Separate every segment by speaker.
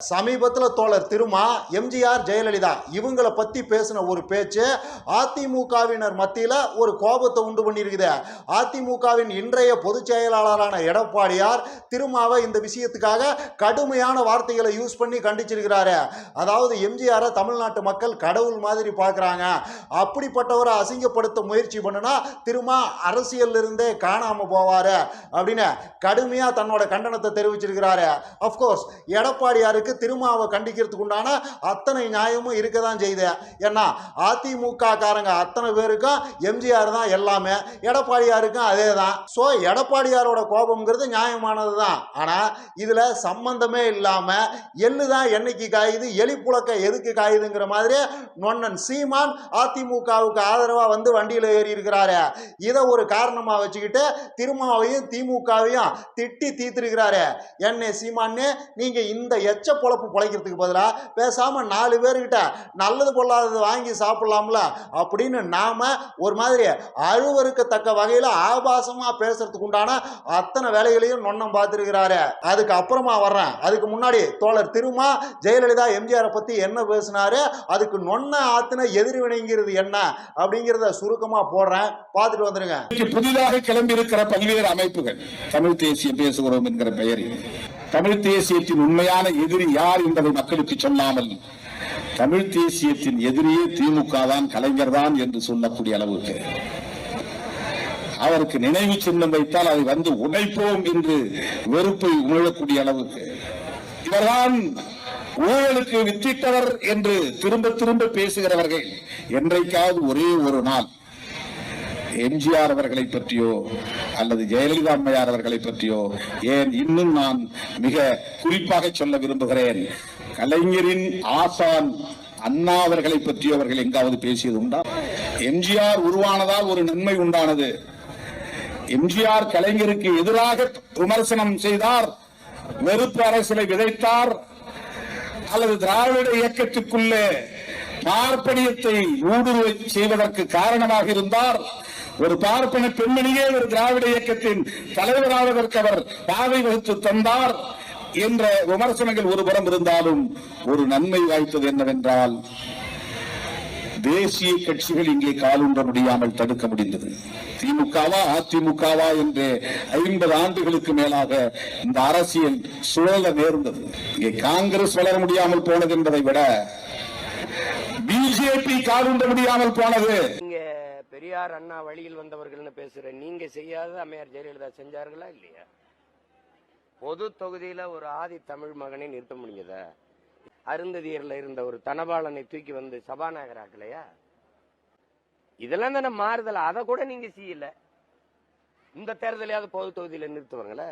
Speaker 1: சமீபத்தில் தோழர் திருமா, எம்ஜிஆர், ஜெயலலிதா இவங்களை பற்றி பேசின ஒரு பேச்சு அதிமுகவினர் மத்தியில் ஒரு கோபத்தை உண்டு பண்ணியிருக்குது. அதிமுகவின் இன்றைய பொதுச் செயலாளரான எடப்பாடியார் திருமாவை இந்த விஷயத்துக்காக கடுமையான வார்த்தைகளை யூஸ் பண்ணி கண்டிச்சிருக்கிறாரு. அதாவது எம்ஜிஆரை தமிழ்நாட்டு மக்கள் கடவுள் மாதிரி பார்க்குறாங்க, அப்படிப்பட்டவரை அசிங்கப்படுத்த முயற்சி பண்ணுனா திருமா அரசியல் இருந்தே காணாமல் போவார் அப்படின்னு கடுமையாக தன்னோட கண்டனத்தை தெரிவிச்சிருக்கிறாரு. அஃப்கோர்ஸ் எடப்பாடியாருக்கு திருமாவை கண்டிக்கிறதுக்கு உண்டான அத்தனை நியாயமும் இருக்க தான் செய்யுது. ஏன்னா அதிமுக காரங்க அத்தனை பேருக்கும் எம்ஜிஆர் தான் எல்லாமே, எடப்பாடியாருக்கும் அதே தான். ஸோ எடப்பாடியாரோட கோபம்ங்கிறது நியாயமானது தான். ஆனால் இதில் சம்பந்தமே இல்லாமல் எள்ளு தான் என்னைக்கு காயுது, எலி புழக்க எதுக்கு காயுதுங்கிற மாதிரி நொன்னன் சீமான் அதிமுகவுக்கு ஆதரவாக வந்து வண்டியில் ஏறி இருக்கிறாரு. இதை ஒரு காரணமாக வச்சுக்கிட்டு திருமாவையும் திமுகவையும் திட்டி தீர்த்திருக்கிறாரு. என்ன சீமானே, நீங்கள் இந்த எச்ச பொழப்பு பொழைக்கிறதுக்கு பதிலாக பேசாம 4 பேர்கிட்ட நல்லது பொல்லாதது வாங்கி சாப்பிடலாம்ல அப்படின்னு நாம ஒரு மாதிரி அழுவறுக்கத்தக்க வகையில் ஆபாசமா பேசுறதுக்கு உண்டான அத்தனை வேலைகளையும் நொன்னம் பார்த்திருக்கிறாரு. அதுக்கு அப்புறமா வர்றேன். அதுக்கு முன்னாடி தோழர் திருமா ஜெயலலிதா எம்ஜிஆரை பத்தி என்ன பேசினாரு, அதுக்கு நொன்ன ஆத்தின எதிர்வினைங்கிறது என்ன அப்படிங்கிறத சுருக்கமா போடுறேன், பார்த்துட்டு வந்துருங்க.
Speaker 2: புதிதாக கிளம்பி இருக்கிற பல்வேறு அமைப்புகள் தமிழ் தேசியம் பேசுகிறோம் என்கிற பெயரில் தமிழ் தேசியத்தின் உண்மையான எதிரி யார் என்பதை மக்களுக்கு சொல்லாமல் தமிழ் தேசியத்தின் எதிரியே திமுக தான், கலைஞர் தான் என்று சொல்லக்கூடிய அளவுக்கு அவருக்கு நினைவு சின்னம் வைத்தால் அதை வந்து உடைப்போம் என்று வெறுப்பை உணரக்கூடிய அளவுக்கு இவர்தான் ஊழலுக்கு வித்திட்டவர் என்று திரும்ப திரும்ப பேசுகிறவர்கள் என்றைக்காவது ஒரே ஒரு நாள் எம்ஜிஆர் அவர்களை பற்றியோ அல்லது ஜெயலலிதா அம்மையார் அவர்களை பற்றியோ, ஏன் இன்னும் நான் மிக குறிப்பாக சொல்ல விரும்புகிறேன், கலைஞரின் ஆசான் அண்ணா அவர்களை பற்றியோ அவர்கள் எங்காவது பேசியது உண்டா? எம்ஜிஆர் உருவானதால் ஒரு நன்மை உண்டானது. எம்ஜிஆர் கலைஞருக்கு எதிராக விமர்சனம் செய்தார், வெறுப்பு அரசியலை விதைத்தார், அல்லது திராவிட இயக்கத்துக்குள்ளே பார்ப்பனியத்தை ஊடுருவ செய்வதற்கு காரணமாக இருந்தார். ஒரு பார்ப்பன பெண்மணியே ஒரு திராவிட இயக்கத்தின் தலைவராவதற்கு அவர் பாதை வகுத்து தந்தார் என்ற விமர்சனங்கள் ஒருபுறம் இருந்தாலும் ஒரு நன்மை வாய்த்தது என்னவென்றால் தேசிய கட்சிகள் இங்கே காலூன்ற முடியாமல் தடுக்க முடிந்தது. திமுகவா அதிமுகவா என்று 50 ஆண்டுகளுக்கு மேலாக இந்த அரசியல் சுழல நேர்ந்தது. இங்கே காங்கிரஸ் வளர முடியாமல் போனது என்பதை விட பிஜேபி காலூன்ற முடியாமல் போனது.
Speaker 3: பெரியார் அண்ணா வழியில் வந்தவர்கள் பேசுற நீங்க செய்யாத அம்மையார் ஜெயலலிதா செஞ்சார்களா இல்லையா? பொது தொகுதியில ஒரு ஆதி தமிழ் மகனை நிறுத்த முடிஞ்சதா? அருந்ததியர்ல இருந்த ஒரு தனபாலனை தூக்கி வந்து சபாநாயகர் ஆக்கலையா? இதெல்லாம் தானே மாறுதல். அதை கூட நீங்க செய்யல. இந்த தேர்தலையாவது பொது தொகுதியில நிறுத்துவாங்களே.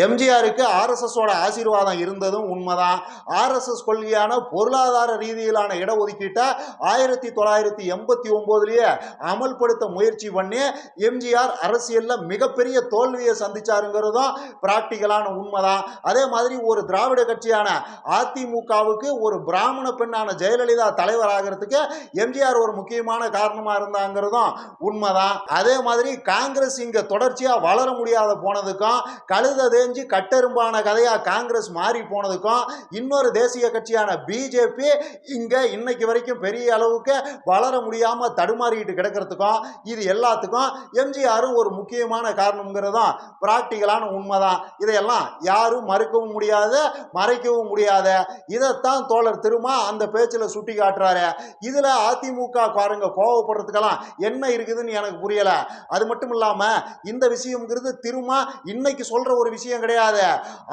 Speaker 1: எம்ஜிஆருக்கு ஆர்எஸ்எஸோட ஆசீர்வாதம் இருந்ததும் உண்மைதான். ஆர்எஸ்எஸ் கொள்கையான பொருளாதார ரீதியிலான இடஒதுக்கீட்டை 1989 அமல்படுத்த முயற்சி பண்ணி எம்ஜிஆர் அரசியலில் மிகப்பெரிய தோல்வியை சந்திச்சாருங்கிறதும் பிராக்டிக்கலான உண்மைதான். அதே மாதிரி ஒரு திராவிட கட்சியான அதிமுகவுக்கு ஒரு பிராமண பெண்ணான ஜெயலலிதா தலைவராகிறதுக்கு எம்ஜிஆர் ஒரு முக்கியமான காரணமாக இருந்தாங்கிறதும் உண்மைதான். அதே மாதிரி காங்கிரஸ் இங்கே தொடர்ச்சியாக வளர முடியாத போனதுக்கும் கழுத தேஞ்சு கட்டெரும்பான கதையா காங்கிரஸ் மாறி போனதுக்கும் இன்னொரு தேசிய கட்சியான பிஜேபி இங்க இன்னைக்கு வரைக்கும் பெரிய அளவுக்கு வளர முடியாம தடுமாறிட்டு கிடக்கிறதுக்கும் இது எல்லாத்துக்கும் எம்ஜிஆரும் ஒரு முக்கியமான காரணம்ங்கிறதும் பிராக்டிக்கலான உண்மைதான். இதையெல்லாம் யாரும் மறுக்கவும் முடியாது, மறைக்கவும் முடியாது. இதைத்தான் தோழர் திருமா அந்த பேச்சில் சுட்டி காட்டுறாரு. இதுல அதிமுக காரங்க கோவப்படுறதுக்கெல்லாம் என்ன இருக்குதுன்னு எனக்கு புரியல. அது மட்டும் இல்லாம இந்த விஷயம்ங்கிறது திருமா இன்னைக்கு சொல்ற ஒரு விஷயம் கிடையாது.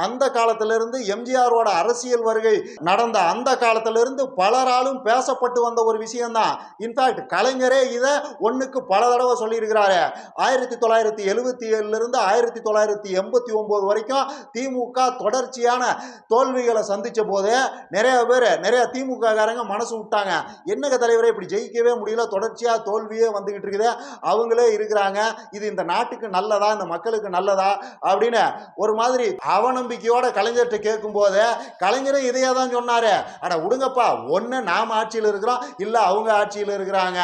Speaker 1: அந்த காலத்திலிருந்து எம்ஜிஆரோட அரசியல் வருகை நடந்த அந்த காலத்திலிருந்து பலராலும் பேசப்பட்டு வந்த ஒரு விஷயம் தான். இன்ஃபேக்ட் கலைஞரே இதை ஒன்றுக்கு பல தடவை சொல்லியிருக்கிறாரு. 1977 இருந்து 1989 வரைக்கும் திமுக தொடர்ச்சியான தோல்விகளை சந்திச்ச போது நிறைய திமுக காரங்க மனசு விட்டாங்க. என்னங்க தலைவரே இப்படி ஜெயிக்கவே முடியல, தொடர்ச்சியா தோல்வியே வந்துகிட்டு இருக்குது, அவங்களே இருக்கிறாங்க, இது இந்த நாட்டுக்கு நல்லதா, இந்த மக்களுக்கு நல்லதா அப்படின்னு ஒரு மாதிரி அவநம்பிக்கையோட கலைஞர்கிட்ட கேட்கும் போது கலைஞரும் இதையே தான் சொன்னாரு. அட விடுங்கப்பா, ஒன்று நாம் ஆட்சியில் இருக்கிறோம், இல்லை அவங்க ஆட்சியில் இருக்கிறாங்க,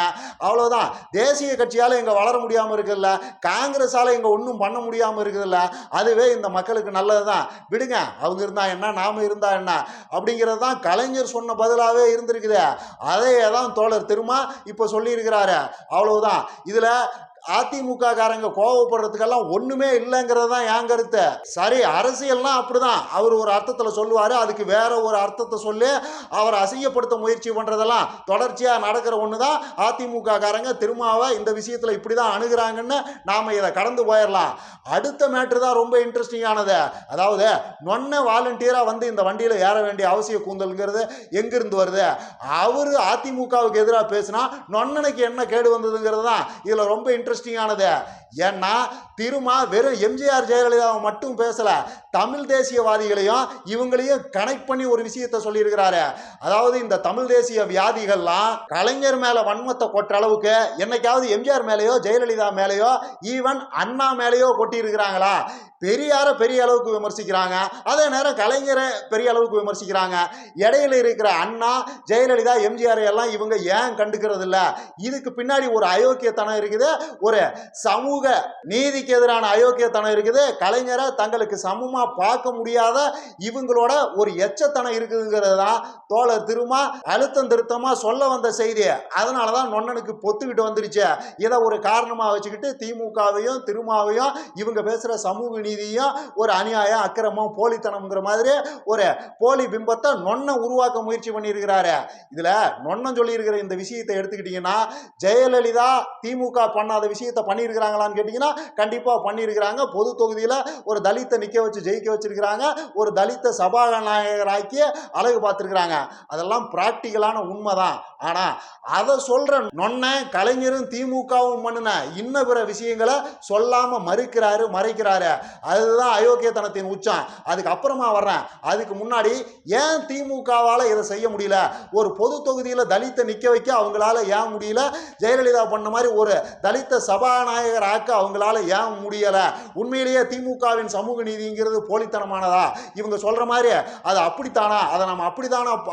Speaker 1: அவ்வளோதான். தேசிய கட்சியால் இங்கே வளர முடியாமல் இருக்குல்ல, காங்கிரஸால் இங்கே ஒன்றும் பண்ண முடியாமல் இருக்குதுல்ல, அதுவே இந்த மக்களுக்கு நல்லது தான், விடுங்க, அவங்க இருந்தா என்ன நாம இருந்தா என்ன அப்படிங்கிறது தான் கலைஞர் சொன்ன பதிலாகவே இருந்திருக்குது. அதையே தான் தோழர் திருமா இப்போ சொல்லியிருக்கிறாரு. அவ்வளவுதான். இதுல அதிமுக காரங்க கோவப்படுறதுக்கெல்லாம் ஒண்ணுமே இல்லைங்கிறது தான் என் கருத்து. சரி, அரசியல்லாம் அப்படிதான், அவர் ஒரு அர்த்தத்துல சொல்லுவாரு, அதுக்கு வேற ஒரு அர்த்தத்தை சொல்லி அவரை அசிங்கப்படுத்த முயற்சி பண்றதெல்லாம் தொடர்ச்சியா நடக்கிற ஒண்ணுதான். அதிமுக காரங்க திருமாவை இந்த விஷயத்துல இப்படிதான் அணுகுறாங்கன்னு நாம இதை கடந்து போயிடலாம். அடுத்த மேட்ரு தான் ரொம்ப இன்ட்ரெஸ்டிங்கானது. அதாவது நொன்ன வாலண்டியரா வந்து இந்த வண்டியில ஏற வேண்டிய அவசிய கூந்தல்ங்கிறது எங்கிருந்து வருது? அவரு அதிமுகவுக்கு எதிராக பேசினா நொன்னனுக்கு என்ன கேடு வந்ததுங்கிறது தான் இதுல ரொம்ப இன்ட்ரெஸ்டிங்கானது. ஏன்னா திருமா வெறும் எம்ஜிஆர் ஜெயலலிதாவை மட்டும் பேசல, தமிழ் தேசியவாதிகளையும் இவங்களையும் கனெக்ட் பண்ணி ஒரு விஷயத்தை சொல்லியிருக்கிறாரு. அதாவது இந்த தமிழ் தேசிய வியாதிகள்லாம் கலைஞர் மேல வன்மத்தை கொட்ட அளவுக்கு என்னைக்காவது எம்ஜிஆர் மேலேயோ ஜெயலலிதா மேலேயோ ஈவன் அண்ணா மேலேயோ கொட்டி இருக்கிறாங்களா? பெரியார பெரிய அளவுக்கு விமர்சிக்கிறாங்க, அதே நேரம் கலைஞரை பெரிய அளவுக்கு விமர்சிக்கிறாங்க. இடையில இருக்கிற அண்ணா ஜெயலலிதா எம்ஜிஆர் எல்லாம் இவங்க ஏன் கண்டுக்கிறது இல்ல? இதுக்கு பின்னாடி ஒரு அயோக்கியத்தனம் இருக்குது, ஒரு சமூக நீதிக்கு எதிரான அயோக்கியத்தனம் இருக்குது. கலைஞரை தங்களுக்கு சமமா பார்க்க முடியாத இவங்களோட ஒரு எச்சத்தனம் இருக்குதுங்கிறது தான் தோழர் திருமா அழுத்தம் திருத்தமா சொல்ல வந்த செய்தி. அதனாலதான் நொன்னனுக்கு பொத்துக்கிட்டு வந்துருச்சு. இதை ஒரு காரணமா வச்சுக்கிட்டு திமுகவையும் திருமாவையும் இவங்க பேசுற சமூக நீதியும் ஒரு அநியாயம் அக்கிரமம் போலித்தனம்ங்கிற மாதிரி ஒரு போலி பிம்பத்தை நொன்ன உருவாக்க முயற்சி பண்ணியிருக்கிறாரு. இதுல நொன்னம் சொல்லி இருக்கிற இந்த விஷயத்தை எடுத்துக்கிட்டீங்கன்னா, ஜெயலலிதா திமுக பண்ணாத விஷயத்தை பண்ணியிருக்கிறாங்களான்னு கேட்டீங்கன்னா கண்டிப்பா பண்ணியிருக்கிறாங்க. பொது தொகுதியில ஒரு தலித்தை நிக்க வச்சு ஜெயிக்க வச்சிருக்கிறாங்க, ஒரு தலித்த சபாநாயகராக்கி அழகு பார்த்திருக்கிறாங்க. அதெல்லாம் பிராக்டிக்கலான உண்மைதான். ஆனா அதை சொல்ற நொன்ன கலைஞரும் திமுகவும் பண்ணின இன்ன பிற விஷயங்களை சொல்லாம மறைக்கிறாரு. அதுதான் அயோக்கியத்தனத்தின் உச்சம். அதுக்கு அப்புறமா வர்றேன். அதுக்கு முன்னாடி ஏன் திமுகவால இதை செய்ய முடியல? ஒரு பொது தொகுதியில தலித்தை நிக்க வைக்க அவங்களால ஏன் முடியல? ஜெயலலிதா பண்ண மாதிரி ஒரு தலித்த சபாநாயகர் ஆக்க அவங்களால ஏன் முடியல? உண்மையிலேயே திமுகவின் சமூக நீதிங்கிறது போலித்தனமானதா? இவங்க சொல்ற மாதிரி அது அப்படித்தானா? அதை நம்ம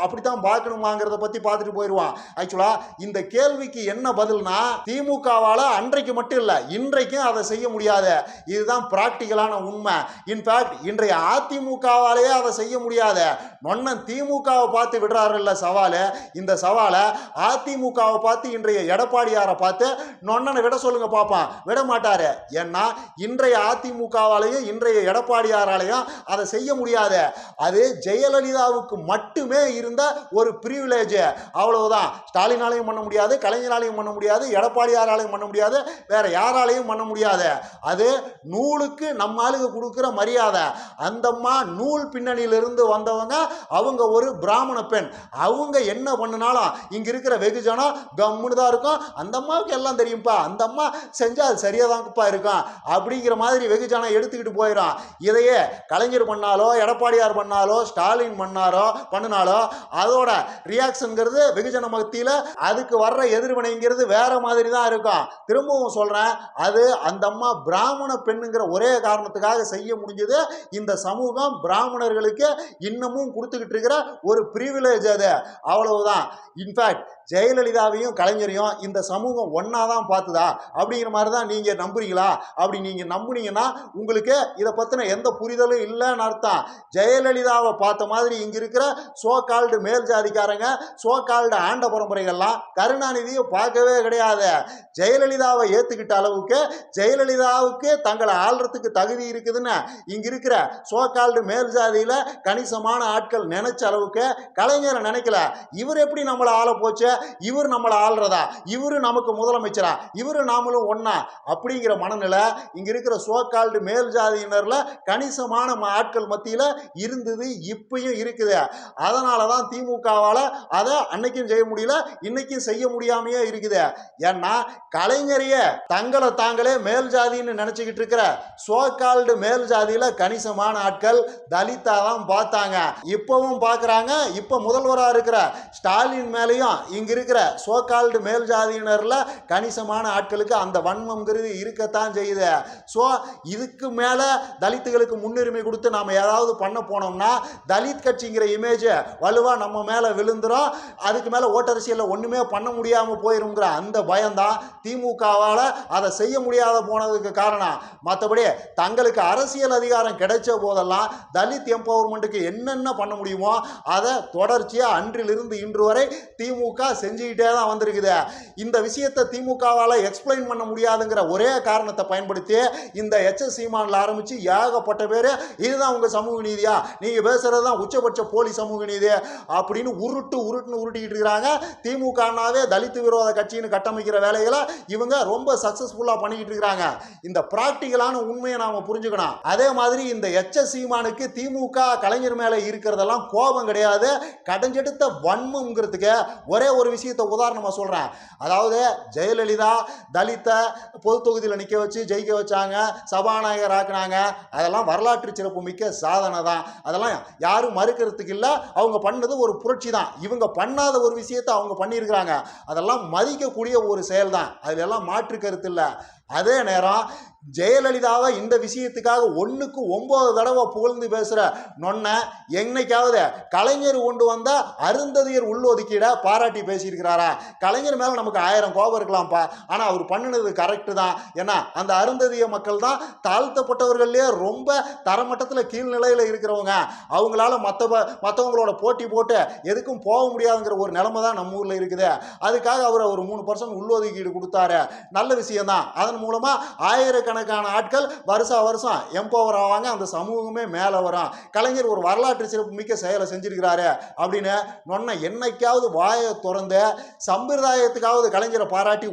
Speaker 1: அப்படித்தான் பார்க்கணுமாங்கிறத பத்தி பார்த்துட்டு போயிடுவான். ஆக்சுவலா இந்த கேள்விக்கு என்ன பதில்னா, திமுகவால அன்றைக்கு மட்டும் இல்ல இன்றைக்கும் அதை செய்ய முடியாது. இதுதான் பிராக்டிக்கலான உண்மை. இன்ஃபேக்ட் இன்றைய அதிமுகவாலேயே அதை செய்ய முடியாது. நொன்னன் திமுகவை பார்த்து விடுறாருல்ல சவாலு, இந்த சவாலை அதிமுகவை பார்த்து இன்றைய எடப்பாடியாரை பார்த்து நொன்னனை விட சொல்லுங்க பார்ப்பான். விட மாட்டாரு. ஏன்னா இன்றைய அதிமுகவாலையும் இன்றைய எடப்பாடியாராலையும் அதை செய்ய முடியாது. அது ஜெயலலிதாவுக்கு மட்டுமே இருந்த ஒரு பிரிவிலேஜ், அவ்வளவுதான். ஸ்டாலினாலையும் பண்ண முடியாது, கலைஞராலையும் பண்ண முடியாது, எடப்பாடியாராலையும் பண்ண முடியாது, வேற யாராலையும் பண்ண முடியாது. அது நூலுக்கு நம்ம ஆளுங்க கொடுக்கிற மரியாதை. அந்தம்மா நூல் பின்னணியிலிருந்து வந்தவங்க, அவங்க ஒரு பிராமண பெண். அவங்க என்ன பண்ணினாலும் இங்க இருக்கிற வெகுஜனம் கம்முன்னு தான் இருக்கும். அந்த அம்மாவுக்கு எல்லாம் தெரியும்பா, அந்த அம்மா செஞ்சா அது சரியாதான்ப்பா இருக்கும் அப்படிங்கிற மாதிரி வெகுஜனம் எடுத்துக்கிட்டு போயிடும். இதையே கலைஞர் பண்ணாலோ எடப்பாடியார் பண்ணாலோ ஸ்டாலின் பண்ணினாலோ அதோட ரியாக்ஷன்ங்கிறது வெகுஜன மத்தியில அதுக்கு வர்ற எதிர்வினைங்கிறது வேற மாதிரி தான் இருக்கும். திரும்பவும் சொல்றேன், அது அந்த அம்மா பிராமண பெண்ணுங்கிற ஒரே காரணத்துக்காக செய்ய முடிஞ்சது. இந்த சமூகம் பிராமணர்களுக்கு இன்னமும் கொடுத்துக்கிட்டு இருக்கிற ஒரு பிரிவிலேஜ் அது, அவ்வளவுதான். இன்ஃபேக்ட் ஜெயலலிதாவையும் கலைஞரையும் இந்த சமூகம் ஒன்னாதான் பார்த்துதா அப்படிங்கிற மாதிரி தான் நீங்க நம்புறீங்களா? அப்படி நீங்க நம்புனீங்கன்னா உங்களுக்கு இதை பத்தின எந்த புரிதலும் இல்லைன்னு அர்த்தம். ஜெயலலிதாவை பார்த்த மாதிரி இங்க இருக்கிற சோ கால்டு மேல் ஜாதிக்காரங்க, சோ கால்டு ஆண்ட பரம்பரைகள்லாம் கருணாநிதியை பார்க்கவே கிடையாது. ஜெயலலிதாவை ஏத்துக்கிட்ட அளவுக்கு ஜெயலலிதாவுக்கு தங்களை ஆள்றதுக்கு தகுதி இருக்குதுன்னு இங்க இருக்கிற சோ கால்டு மேல் ஜாதியில கணிசமான ஆட்கள் நினைச்ச அளவுக்கு கலைஞரை நினைக்கல. இவர் எப்படி நம்மளை ஆள போச்சு? இவர் நம்மளை ஆள்றதா? இவரு நமக்கு முதலமைச்சரா? இவரு நாமளும் ஒன்னா? அப்படிங்கிற மனநிலை இங்க இருக்கிற சோ கால்டு மேல் ஜாதியினர்ல கணிசமான ஆட்கள் மத்தியில இருந்தது, இப்பயும் இருக்குது. அதனாலதான் திமுகவால அதை அன்னைக்கும் செய்ய முடியல, இன்னைக்கும் செய்ய முடியாமையே இருக்குது. ஏன்னா கலைஞரைய தங்களை தாங்களே மேல் ஜாதின்னு நினைச்சுக்கிட்டு இருக்கிற சோ கால்டு மேல் ஜாதியில கணிசமான ஆட்கள் தலிதா தான் பார்த்தாங்க, இப்பவும் பார்க்கறாங்க. இப்ப முதல்வரா இருக்கிற ஸ்டாலின் மேலையும் இங்க இருக்கிற சோகால்டு மேல் ஜாதியினர்ல கணிசமான ஆட்களுக்கு அந்த வன்மம்ங்கிறது இருக்கத்தான் செய்யுது. ஸோ இதுக்கு மேல தலித்துகளுக்கு முன்னுரிமை கொடுத்து நாம ஏதாவது பண்ண போனோம்னா தலித் கட்சிங்கிற இமேஜ் வலுவா நம்ம மேல விழுந்துரும். அதுக்கு மேல ஓட்டரசியல்ல ஒண்ணுமே பண்ண முடியாம போயிருங்கிற அந்த பயம்தான் திமுகவால அதை செய்ய முடியாத போனதுக்கு காரணம். மற்றபடி தங்களுக்கு அரசியல் அதிகாரம் கிடைச்ச போதெல்லாம் தலித் எம்பவர்மெண்ட்டுக்கு என்னென்ன பண்ண முடியுமோ அதை தொடர்ச்சியா அன்றிலிருந்து இன்று வரை திமுக செஞ்சுக்கிட்டே தான் வந்திருக்குது. இந்த விஷயத்தை திமுகவால எக்ஸ்பிளைன் பண்ண முடியாதுங்கிற ஒரே காரணத்தை பயன்படுத்தி இந்த எச்எஸ் சீமான்ல ஆரம்பிச்சு ஏகப்பட்ட பேர் இதுதான் உங்க சமூக நீதியா, நீங்க பேசுறது தான் உச்சபட்ச போலி சமூக நீதி அப்படின்னு உருட்டிக்கிட்டு இருக்கிறாங்க. திமுகனாவே தலித் விரோத கட்சின்னு கட்டமைக்கிற வேலைகளை இவங்க ரொம்ப சக்சஸ்ஃபுல்லா பண்ணிக்கிட்டு இருக்கிறாங்க. இந்த பிராக்டிகலான உண்மையை நாம புரிஞ்சுக்கணும். அதே மாதிரி இந்த எச்எஸ் சீமானுக்கு திமுக கலைஞர் மேல இருக்கிறதெல்லாம் கோபம் கிடையாது, கடைஞ்செடுத்த வன்மம்ங்கிறதுக்கு ஒரே ஒரு விஷயத்தை உதாரணமா சொல்றேன். அதாவது ஜெயலலிதா தலித்த பொது தொகுதியில் நிக்க வச்சு ஜெயிக்க வச்சாங்க, சபாநாயகர் ஆக்குனாங்க. அதெல்லாம் வரலாற்று சிறப்பு மிக்க சாதனை தான், அதெல்லாம் யாரும் மறுக்கிறதுக்கு இல்லை. அவங்க பண்ணது ஒரு புரட்சி தான். இவங்க பண்ணாத ஒரு விஷயத்தை அவங்க பண்ணியிருக்கிறாங்க, அதெல்லாம் மதிக்கக்கூடிய ஒரு செயல் தான், அதுல எல்லாம் மாற்று கருத்து இல்லை. அதே நேரம் ஜெயலலிதாவை இந்த விஷயத்துக்காக 1க்கு 9 தடவை புகழ்ந்து பேசுற நொன்ன என்னைக்காவது கலைஞர் கொண்டு வந்த அருந்ததியர் உள்ளொதுக்கீட பாராட்டி பேசியிருக்கிறாரா? கலைஞர் மேல நமக்கு 1000 கோபம் இருக்கலாம்ப்பா, ஆனா அவர் பண்ணினது கரெக்டு தான். ஏன்னா அந்த அருந்ததிய மக்கள் தான் தாழ்த்தப்பட்டவர்கள்லயே ரொம்ப தரமட்டத்தில் கீழ்நிலையில் இருக்கிறவங்க. அவங்களால மற்றவங்களோட போட்டி போட்டு எதுக்கும் போக முடியாதுங்கிற ஒரு நிலைமை தான் நம்ம ஊர்ல இருக்குது. அதுக்காக அவர் ஒரு 3% உள்ளொதுக்கீடு கொடுத்தாரு, நல்ல விஷயம் தான். அதன் மூலமா ஆயிரக்கணக்கான ஆட்கள் வருஷம் எம்பவர் ஆவாங்க, அந்த சமூகமே மேல வரும். கலைஞர் ஒரு வரலாற்று சிறப்பு மிக்க செயலை செஞ்சிருக்கிறாரு அப்படின்னு நொன்ன என்னைக்காவது வாயை திறந்து சம்பிரதாயத்துக்காவது கலைஞரை பாராட்டி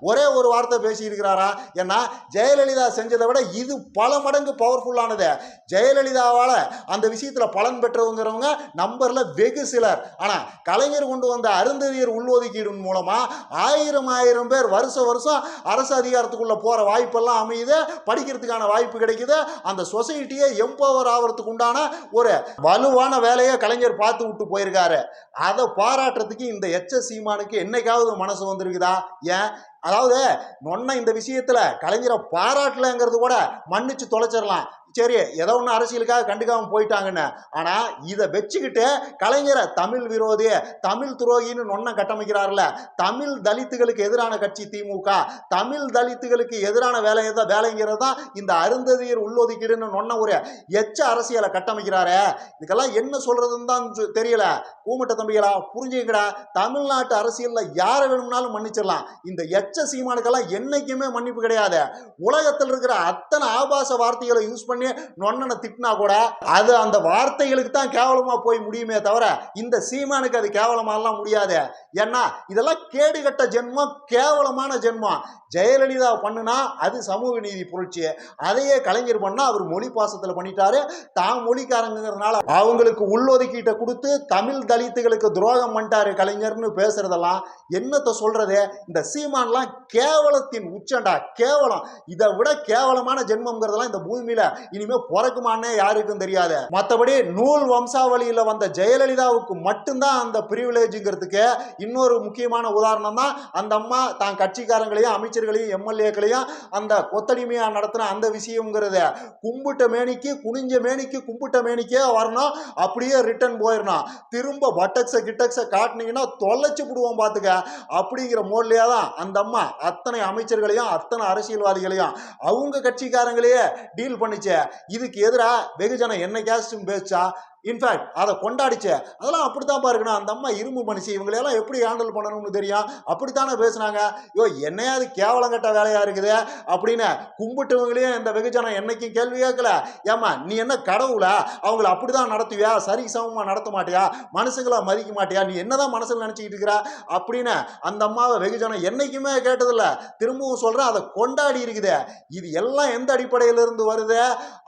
Speaker 1: ஒரே ஒரு வார்த்தை பேசியிருக்கிறாரா? ஏன்னா ஜெயலலிதா செஞ்சதை விட இது பல மடங்கு பவர்ஃபுல்லானது. ஜெயலலிதாவால அந்த விஷயத்துல பலன் பெற்றவங்கிறவங்க நம்பர்ல வெகு சிலர். ஆனா கலைஞர் கொண்டு வந்த அருந்ததியர் உள்ளொதுக்கீடு மூலமா ஆயிரம் பேர் வருஷம் அரசு அதிகாரத்துக்குள்ள போற வாய்ப்பெல்லாம் அமையுது, படிக்கிறதுக்கான வாய்ப்பு கிடைக்குது. அந்த சொசைட்டியை எம்பவர் ஆகிறதுக்கு உண்டான ஒரு வலுவான வேலையை கலைஞர் பார்த்து விட்டு போயிருக்காரு. அதை பாராட்டுறதுக்கு இந்த எச்எஸ் சீமானுக்கு என்னைக்காவது மனசு வந்திருக்குதா? ஏன்? அதாவது நொன்ன இந்த விஷயத்துல கலைஞரை பாராட்டலங்கிறது கூட மன்னிச்சு தொலைச்சிடலாம், சரி ஏதோ ஒன்று அரசியலுக்காக கண்டுக்காம போயிட்டாங்கன்னு. ஆனா இதை வச்சுக்கிட்டு கலைஞரை தமிழ் விரோதி, தமிழ் துரோகின்னு நொன்ன கட்டமைக்கிறார்ல. தமிழ் தலித்துகளுக்கு எதிரான கட்சி திமுக, தமிழ் தலித்துகளுக்கு எதிரான வேலைங்கிறது தான் இந்த அருந்ததியர் உள்ளொதுக்கீடுன்னு நொன்ன ஒரு எச்ச அரசியலை கட்டமைக்கிறாரு. இதுக்கெல்லாம் என்ன சொல்றதுன்னு தான் தெரியல. கூமட்ட தம்பிகளா, புரிஞ்சுக்கடா, தமிழ்நாட்டு அரசியல்ல யாரை வேணும்னாலும் மன்னிச்சிடலாம், இந்த எச்ச சீமானுக்கெல்லாம் என்னைக்குமே மன்னிப்பு கிடையாது. உலகத்தில் இருக்கிற அத்தனை ஆபாச வார்த்தைகளை யூஸ் பண்ணி நொன்னனை திட்டினா கூட அது அந்த வார்த்தைகளுக்கு தான் கேவலமா போய் முடியுமே தவிர இந்த சீமானுக்கு அது கேவலமாலாம் முடியாது. ஏன்னா இதெல்லாம் கேடுகட்ட ஜென்மம், கேவலமான ஜென்மம். ஜெயலலிதா பண்ணுனா அது சமூக நீதி புரட்சி, அதையே கலைஞர் பண்ணா அவர் மொழி பாசத்தில் பண்ணிட்டாரு. தான் மொழிக்காரங்கிறதுனால அவங்களுக்கு உள்ளொதுக்கீட்டை கொடுத்து தமிழ் தலித்துகளுக்கு துரோகம் பண்ணிட்டாரு கலைஞர்னு பேசுறதெல்லாம் என்னத்தை சொல்றது? இந்த சீமான்லாம் கேவலத்தின் உச்சண்டா, கேவலம். இதை விட கேவலமான ஜென்மம்ங்கிறதெல்லாம் இந்த பூமியில இனிமே பிறக்குமானே யாருக்கும் தெரியாது. மற்றபடி நூல் வம்சாவளியில வந்த ஜெயலலிதாவுக்கு மட்டும்தான் அந்த பிரிவிலேஜுங்கிறதுக்கு இன்னொரு முக்கியமான உதாரணம் தான் அந்த அம்மா தான் கட்சிக்காரங்களையும் அமைச்சர்களையும் எம்எல்ஏக்களையும் அந்த கொத்தடிமையா நடத்தின அந்த விஷயம்ங்கிறது. கும்பிட்ட மேனிக்கு குனிஞ்ச மேனிக்கு கும்பிட்ட மேனிக்கே வரணும், அப்படியே ரிட்டர்ன் போயிடணும். திரும்ப பட்டக்ஸ கிட்டக்ஸ காட்டினீங்கன்னா தொலைச்சு விடுவோம் பார்த்துக்க அப்படிங்கிற மோட்லயே தான் அந்த அம்மா அத்தனை அமைச்சர்களையும் அத்தனை அரசியல்வாதிகளையும் அவங்க கட்சிக்காரங்களையே டீல் பண்ணிச்சு. இதுக்கு எதிராக வெகுஜனம் என்னைக்காச்சும் பேச்சா? இன்ஃபேக்ட் அதை கொண்டாடிச்சு. அதெல்லாம் அப்படித்தான் இருக்கணும். அந்த அம்மா இரும்பு மனுஷி, இவங்களையெல்லாம் எப்படி ஹேண்டில் பண்ணணும்னு தெரியும், அப்படித்தானே பேசுனாங்க. ஐயோ என்னையாவது கேவலம் கட்ட வேலையா இருக்குது அப்படின்னு கும்பிட்டவங்களையும் இந்த வெகுஜனம் என்னைக்கும் கேள்வி கேட்கல. ஏமா நீ என்ன கடவுளா? அவங்கள அப்படிதான் நடத்துவியா? சரி சமமா நடத்த மாட்டியா? மனுஷங்களா மதிக்க மாட்டியா? நீ என்னதான் மனசுல நினைச்சுக்கிட்டு இருக்கிற அப்படின்னு அந்த அம்மாவை வெகுஜனம் என்னைக்குமே கேட்டதில்ல. திரும்பவும் சொல்றேன், அதை கொண்டாடி இருக்குது. இது எல்லாம் எந்த அடிப்படையிலிருந்து வருது?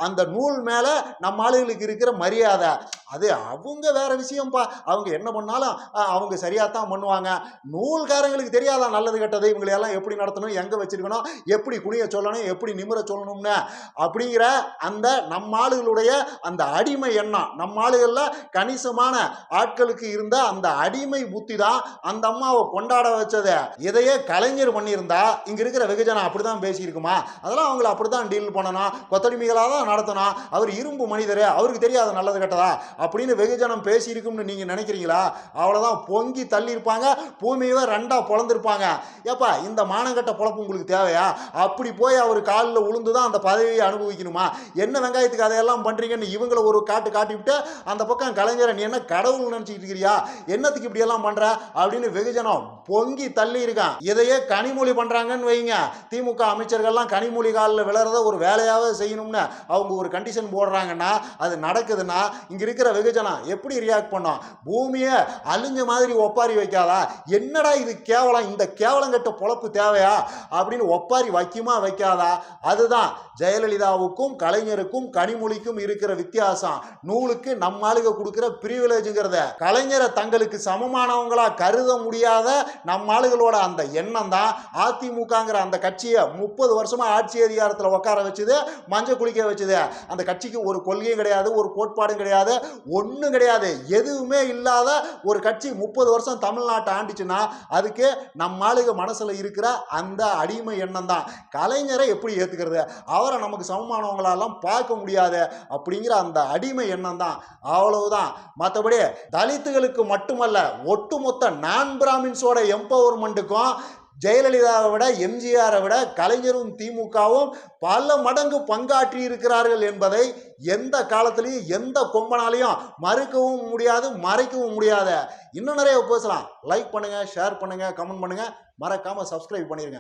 Speaker 1: அந்த நூல் மேல நம்ம ஆளுகளுக்கு இருக்கிற மரியாதை, அது அவங்க வேற விஷயம்ப்பா, அவங்க என்ன பண்ணாலும் அவங்க சரியா தான் பண்ணுவாங்க. நூல்காரங்களுக்கு தெரியாதா நல்லது கெட்டது, இவங்களையெல்லாம் எப்படி நடத்தணும், எங்க வச்சிருக்கணும், எப்படி குனிய சொல்லணும், எப்படி நிமிர சொல்லணும்னு அப்படிங்கிற அந்த நம்ம ஆளுகளுடைய அந்த அடிமை எண்ணம், நம்ம ஆளுகள்ல கணிசமான ஆட்களுக்கு இருந்த அந்த அடிமை புத்தி தான் அந்த அம்மாவை கொண்டாட வச்சது. இதையே கலைஞர் பண்ணியிருந்தா இங்க இருக்கிற வெகுஜனம் அப்படிதான் பேசியிருக்குமா? அதெல்லாம் அவங்களை அப்படித்தான் டீல் பண்ணணும், கொத்தடிமைகளாக தான் நடத்தணும். அவர் இரும்பு மனிதர், அவருக்கு தெரியாத நல்லது கெட்டதா அப்படின்னு வெகுஜனம் பேசியிருக்கும்னு நீங்க நினைக்கிறீங்களா? அவ்வளவுதான், பொங்கி தள்ளி இருப்பாங்க, பூமியவே ரெண்டா பொழந்திருப்பாங்க. ஏப்பா இந்த மானங்கட்ட பொழப்பு உங்களுக்கு தேவையா? அப்படி போய் அவர் காலில் உளுந்துதான் அந்த பதவியை அனுபவிக்கணுமா? என்ன வெங்காயத்துக்கு அதையெல்லாம் பண்றீங்கன்னு இவங்களை ஒரு காட்டிவிட்டு அந்த பக்கம் கலைஞரை நீ என்ன கடவுள் நினைச்சிட்டு இருக்கிறியா, என்னத்துக்கு இப்படி எல்லாம் பண்ற அப்படின்னு வெகுஜனம் பொங்கி தள்ளி இருக்கான். இதையே கனிமொழி பண்றாங்கன்னு வைங்க, திமுக அமைச்சர்கள்லாம் கனிமொழி காலில் விளறத ஒரு வேலையாவே செய்யணும்னு அவங்க ஒரு கண்டிஷன் போடுறாங்கன்னா, அது நடக்குதுன்னா இங்க இருக்கிற வெகுஜனம் எப்படி ரியாக்ட் பண்ணோம்? பூமியை அழிஞ்ச மாதிரி ஒப்பாரி வைக்காதா? என்னடா இது கேவலம், இந்த கேவலம் கட்ட பொழப்பு தேவையா அப்படின்னு ஒப்பாரி வைக்குமா வைக்காதா? அதுதான் ஜெயலலிதாவுக்கும் கலைஞருக்கும் கனிமொழிக்கும் இருக்கிற வித்தியாசம். நூலுக்கு நம்ம ஆளுக கொடுக்கிற பிரிவிலேஜுங்கிறத கலைஞரை தங்களுக்கு சமமானவங்களா கருத முடியாத நம்ம ஆளுகளோட அந்த எண்ணம் தான் அதிமுகங்கிற அந்த கட்சியை 30 வருஷமா ஆட்சி அதிகாரத்தில் உட்கார வச்சுது, மஞ்சள் குளிக்க வச்சுது. அந்த கட்சிக்கு ஒரு கொள்கையும் கிடையாது, ஒரு கோட்பாடும் கிடையாது, ஒன்றும் கிடையாது. எதுவுமே இல்லாத ஒரு கட்சி 30 வருஷம் தமிழ்நாட்டை ஆண்டுச்சுன்னா அதுக்கு நம்ம ஆளுக மனசுல இருக்கிற அந்த அடிமை எண்ணம் தான். கலைஞரை எப்படி ஏத்துக்கிறது? அவரை நமக்கு சமமானவங்களெல்லாம் பார்க்க முடியாது அப்படிங்கிற அந்த அடிமை எண்ணம் தான். அவ்வளவுதான். மற்றபடி தலித்துகளுக்கு மட்டுமல்ல, ஒட்டுமொத்த நான் பிராமின்ஸோட எம்பவர்மெண்ட்டுக்கும் ஜெயலலிதாவை விட, எம்ஜிஆரை விட கலைஞரும் திமுகவும் பல மடங்கு பங்காற்றி இருக்கிறார்கள் என்பதை எந்த காலத்திலையும் எந்த கொம்பனாலையும் மறுக்கவும் முடியாது, மறைக்கவும் முடியாது. இன்னும் நிறைய பேசலாம். லைக் பண்ணுங்க, ஷேர் பண்ணுங்க, கமெண்ட் பண்ணுங்க, மறக்காம சப்ஸ்கிரைப் பண்ணிருங்க.